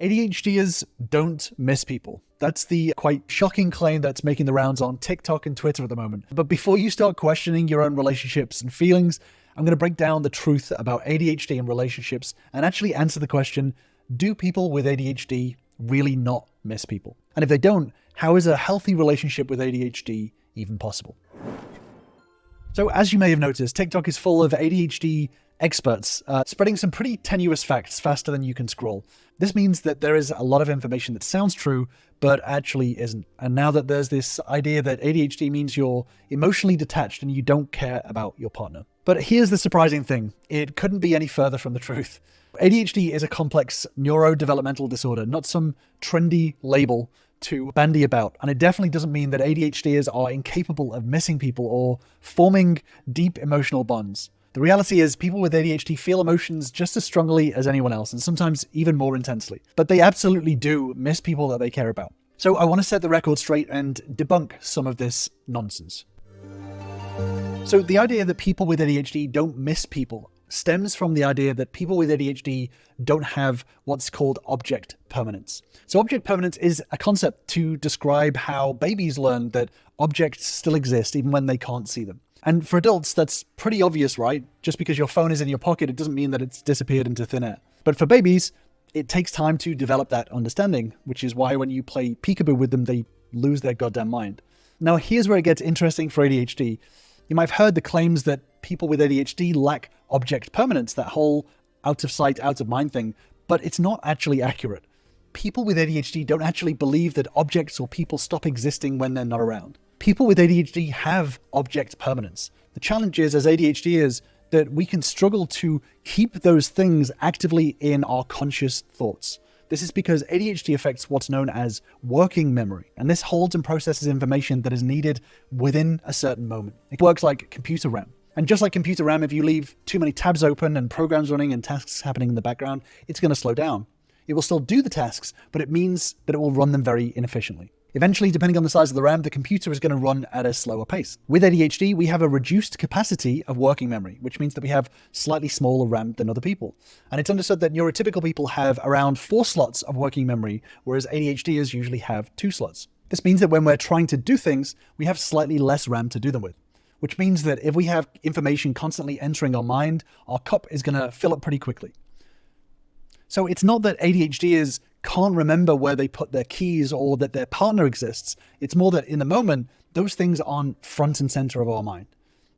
ADHDers don't miss people. That's the quite shocking claim that's making the rounds on TikTok and Twitter at the moment. But before you start questioning your own relationships and feelings, I'm going to break down the truth about ADHD and relationships and actually answer the question, do people with ADHD really not miss people? And if they don't, how is a healthy relationship with ADHD even possible? So as you may have noticed, TikTok is full of ADHD experts spreading some pretty tenuous facts faster than you can scroll. This means that there is a lot of information that sounds true, but actually isn't. And now that there's this idea that ADHD means you're emotionally detached and you don't care about your partner. But here's the surprising thing. It couldn't be any further from the truth. ADHD is a complex neurodevelopmental disorder, not some trendy label to bandy about. And it definitely doesn't mean that ADHDers are incapable of missing people or forming deep emotional bonds. The reality is people with ADHD feel emotions just as strongly as anyone else, and sometimes even more intensely. But they absolutely do miss people that they care about. So I want to set the record straight and debunk some of this nonsense. So the idea that people with ADHD don't miss people stems from the idea that people with ADHD don't have what's called object permanence. So object permanence is a concept to describe how babies learn that objects still exist even when they can't see them. And for adults, that's pretty obvious, right? Just because your phone is in your pocket, it doesn't mean that it's disappeared into thin air. But for babies, it takes time to develop that understanding, which is why when you play peekaboo with them, they lose their goddamn mind. Now, here's where it gets interesting for ADHD. You might have heard the claims that people with ADHD lack object permanence, that whole out of sight, out of mind thing, but it's not actually accurate. People with ADHD don't actually believe that objects or people stop existing when they're not around. People with ADHD have object permanence. The challenge is, as ADHDers, that we can struggle to keep those things actively in our conscious thoughts. This is because ADHD affects what's known as working memory, and this holds and processes information that is needed within a certain moment. It works like computer RAM. And just like computer RAM, if you leave too many tabs open and programs running and tasks happening in the background, it's going to slow down. It will still do the tasks, but it means that it will run them very inefficiently. Eventually, depending on the size of the RAM, the computer is going to run at a slower pace. With ADHD, we have a reduced capacity of working memory, which means that we have slightly smaller RAM than other people. And it's understood that neurotypical people have around 4 slots of working memory, whereas ADHDers usually have 2 slots. This means that when we're trying to do things, we have slightly less RAM to do them with, which means that if we have information constantly entering our mind, our cup is going to fill up pretty quickly. So it's not that ADHDers can't remember where they put their keys or that their partner exists. It's more that in the moment, those things aren't front and center of our mind.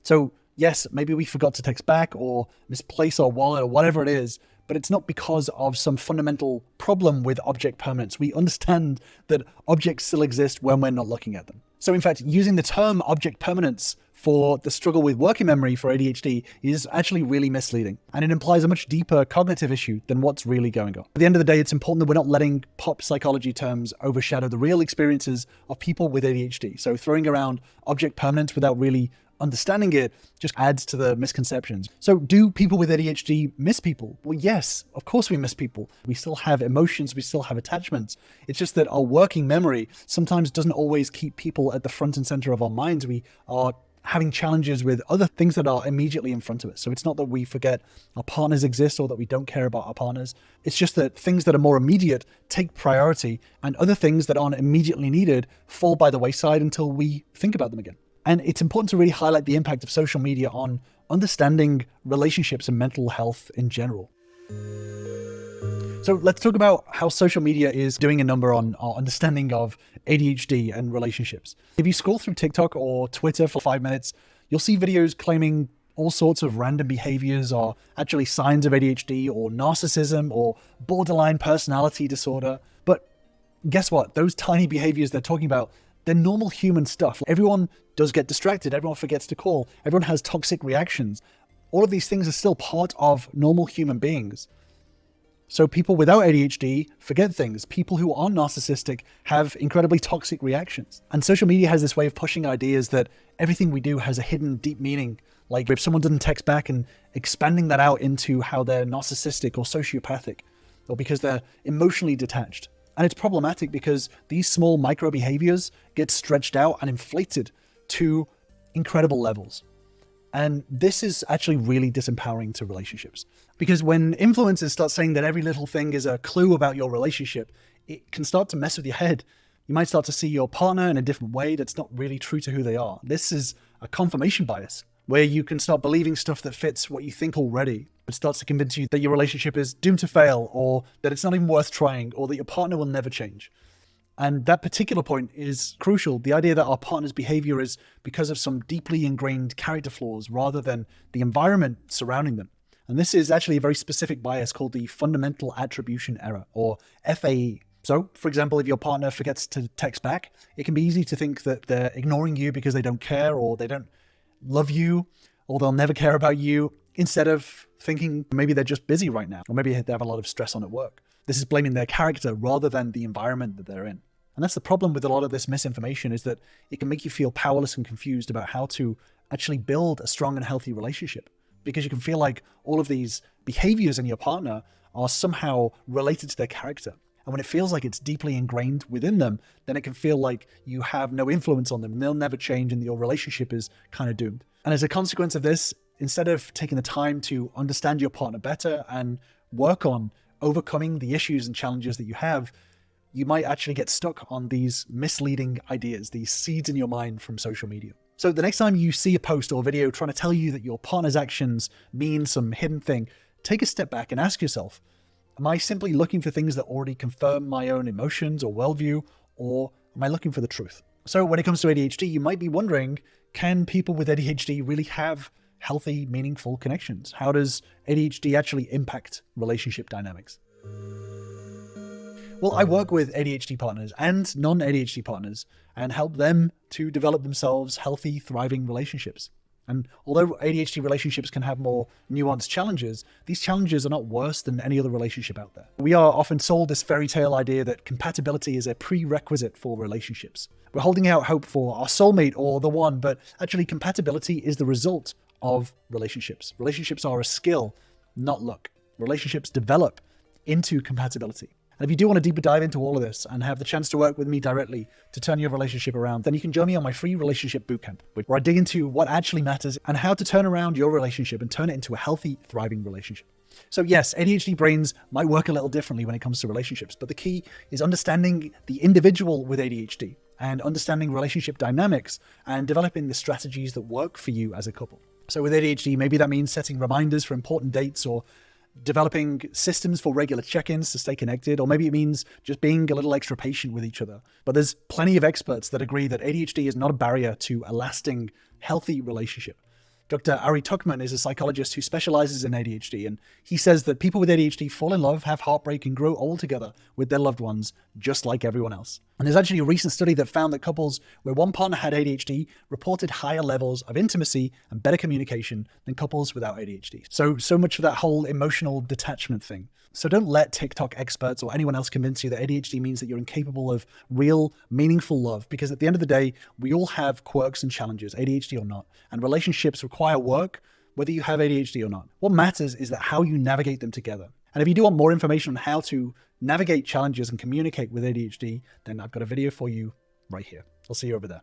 So yes, maybe we forgot to text back or misplace our wallet or whatever it is, but it's not because of some fundamental problem with object permanence. We understand that objects still exist when we're not looking at them. So in fact, using the term object permanence for the struggle with working memory for ADHD is actually really misleading, and it implies a much deeper cognitive issue than what's really going on. At the end of the day, it's important that we're not letting pop psychology terms overshadow the real experiences of people with ADHD. So throwing around object permanence without really understanding it just adds to the misconceptions. So do people with ADHD miss people? Well, yes, of course we miss people. We still have emotions, we still have attachments. It's just that our working memory sometimes doesn't always keep people at the front and center of our minds. We are having challenges with other things that are immediately in front of us. So it's not that we forget our partners exist or that we don't care about our partners. It's just that things that are more immediate take priority and other things that aren't immediately needed fall by the wayside until we think about them again. And it's important to really highlight the impact of social media on understanding relationships and mental health in general. So let's talk about how social media is doing a number on our understanding of ADHD and relationships. If you scroll through TikTok or Twitter for 5 minutes, you'll see videos claiming all sorts of random behaviors are actually signs of ADHD or narcissism or borderline personality disorder. But guess what? Those tiny behaviors they're talking about, they're normal human stuff. Everyone does get distracted. Everyone forgets to call. Everyone has toxic reactions. All of these things are still part of normal human beings. So people without ADHD forget things. People who are narcissistic have incredibly toxic reactions. And social media has this way of pushing ideas that everything we do has a hidden deep meaning. Like if someone doesn't text back and expanding that out into how they're narcissistic or sociopathic, or because they're emotionally detached. And it's problematic because these small micro behaviors get stretched out and inflated to incredible levels. And this is actually really disempowering to relationships, because when influencers start saying that every little thing is a clue about your relationship, it can start to mess with your head. You might start to see your partner in a different way that's not really true to who they are. This is a confirmation bias, where you can start believing stuff that fits what you think already. It starts to convince you that your relationship is doomed to fail, or that it's not even worth trying, or that your partner will never change. And that particular point is crucial. The idea that our partner's behavior is because of some deeply ingrained character flaws rather than the environment surrounding them. And this is actually a very specific bias called the fundamental attribution error, or FAE. So, for example, if your partner forgets to text back, it can be easy to think that they're ignoring you because they don't care, or they don't love you, or they'll never care about you, instead of thinking maybe they're just busy right now, or maybe they have a lot of stress on at work. This is blaming their character rather than the environment that they're in. And that's the problem with a lot of this misinformation, is that it can make you feel powerless and confused about how to actually build a strong and healthy relationship, because you can feel like all of these behaviors in your partner are somehow related to their character. And when it feels like it's deeply ingrained within them, then it can feel like you have no influence on them and they'll never change and your relationship is kind of doomed. And as a consequence of this, instead of taking the time to understand your partner better and work on overcoming the issues and challenges that you have, you might actually get stuck on these misleading ideas, these seeds in your mind from social media. So the next time you see a post or video trying to tell you that your partner's actions mean some hidden thing, take a step back and ask yourself, am I simply looking for things that already confirm my own emotions or worldview, or am I looking for the truth? So when it comes to ADHD, you might be wondering, can people with ADHD really have healthy, meaningful connections? How does ADHD actually impact relationship dynamics? Well, I work with ADHD partners and non-ADHD partners and help them to develop themselves healthy, thriving relationships. And although ADHD relationships can have more nuanced challenges, these challenges are not worse than any other relationship out there. We are often sold this fairy tale idea that compatibility is a prerequisite for relationships. We're holding out hope for our soulmate or the one, but actually compatibility is the result of relationships. Relationships are a skill, not luck. Relationships develop into compatibility. And if you do want to deeper dive into all of this and have the chance to work with me directly to turn your relationship around, then you can join me on my free relationship bootcamp, where I dig into what actually matters and how to turn around your relationship and turn it into a healthy, thriving relationship. So yes, ADHD brains might work a little differently when it comes to relationships, but the key is understanding the individual with ADHD and understanding relationship dynamics and developing the strategies that work for you as a couple. So with ADHD, maybe that means setting reminders for important dates, or developing systems for regular check-ins to stay connected, or maybe it means just being a little extra patient with each other. But there's plenty of experts that agree that ADHD is not a barrier to a lasting, healthy relationship. Dr. Ari Tuckman is a psychologist who specializes in ADHD, and he says that people with ADHD fall in love, have heartbreak, and grow old together with their loved ones, just like everyone else. And there's actually a recent study that found that couples where one partner had ADHD reported higher levels of intimacy and better communication than couples without ADHD. So much for that whole emotional detachment thing. So don't let TikTok experts or anyone else convince you that ADHD means that you're incapable of real, meaningful love, because at the end of the day, we all have quirks and challenges, ADHD or not, and relationships require work, whether you have ADHD or not. What matters is that how you navigate them together. And if you do want more information on how to navigate challenges and communicate with ADHD, then I've got a video for you right here. I'll see you over there.